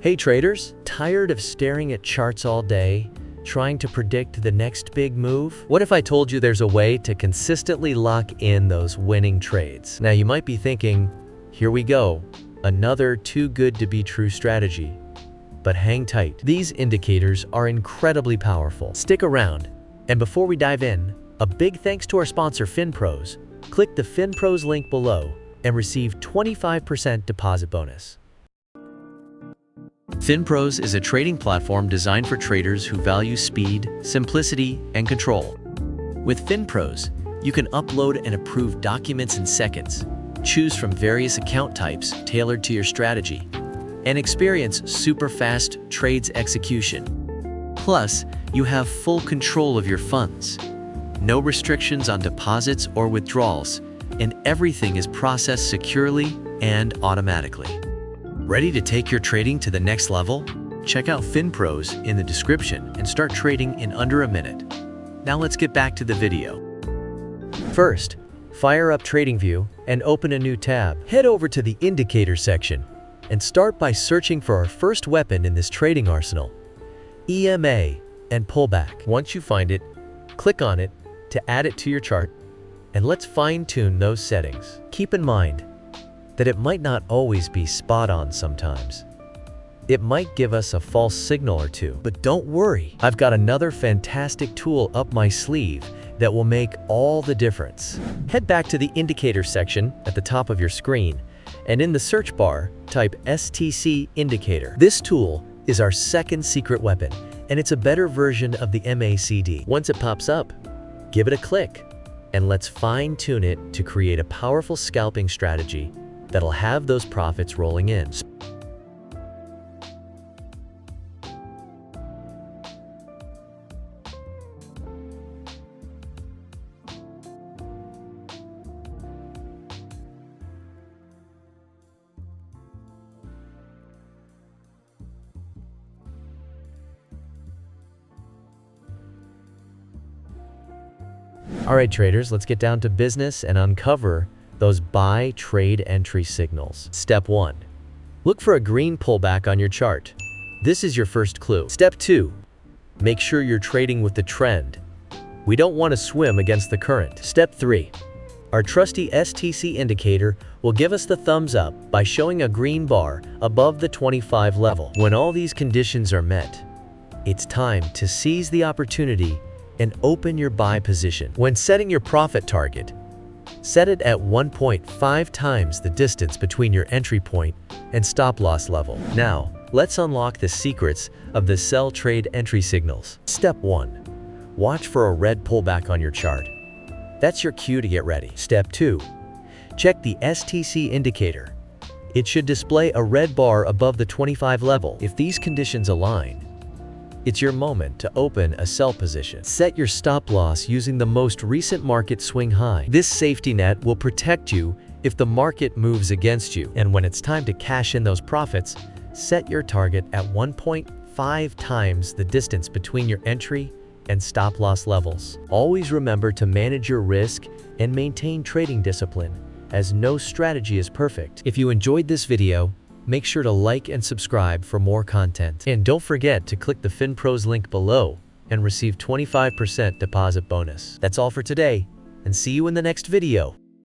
Hey traders, tired of staring at charts all day, trying to predict the next big move? What if I told you there's a way to consistently lock in those winning trades? Now you might be thinking, here we go, another too good to be true strategy. But hang tight. These indicators are incredibly powerful. Stick around. And before we dive in, a big thanks to our sponsor FinPros. Click the FinPros link below and receive 25% deposit bonus. FinPros is a trading platform designed for traders who value speed, simplicity, and control. With FinPros, you can upload and approve documents in seconds, choose from various account types tailored to your strategy, and experience super fast trades execution. Plus, you have full control of your funds. No restrictions on deposits or withdrawals, and everything is processed securely and automatically. Ready to take your trading to the next level? Check out FinPros in the description and start trading in under a minute. Now let's get back to the video. First, fire up TradingView and open a new tab. Head over to the indicator section and start by searching for our first weapon in this trading arsenal, EMA and pullback. Once you find it, click on it to add it to your chart, and let's fine-tune those settings. Keep in mind that it might not always be spot on sometimes. It might give us a false signal or two, but don't worry. I've got another fantastic tool up my sleeve that will make all the difference. Head back to the indicator section at the top of your screen, and in the search bar, type STC indicator. This tool is our second secret weapon, and it's a better version of the MACD. Once it pops up, give it a click, and let's fine-tune it to create a powerful scalping strategy that'll have those profits rolling in. All right, traders, let's get down to business and uncover those buy trade entry signals. Step 1. Look for a green pullback on your chart. This is your first clue. Step 2. Make sure you're trading with the trend. We don't want to swim against the current. Step 3. Our trusty STC indicator will give us the thumbs up by showing a green bar above the 25 level. When all these conditions are met, it's time to seize the opportunity and open your buy position. When setting your profit target, set it at 1.5 times the distance between your entry point and stop loss level. Now, let's unlock the secrets of the sell trade entry signals. Step 1. Watch for a red pullback on your chart. That's your cue to get ready. Step 2. Check the STC indicator. It should display a red bar above the 25 level. If these conditions align, it's your moment to open a sell position. Set your stop loss using the most recent market swing high. This safety net will protect you if the market moves against you. And when it's time to cash in those profits, set your target at 1.5 times the distance between your entry and stop loss levels. Always remember to manage your risk and maintain trading discipline, as no strategy is perfect. If you enjoyed this video, make sure to like and subscribe for more content. And don't forget to click the FinPros link below and receive 25% deposit bonus. That's all for today, and see you in the next video.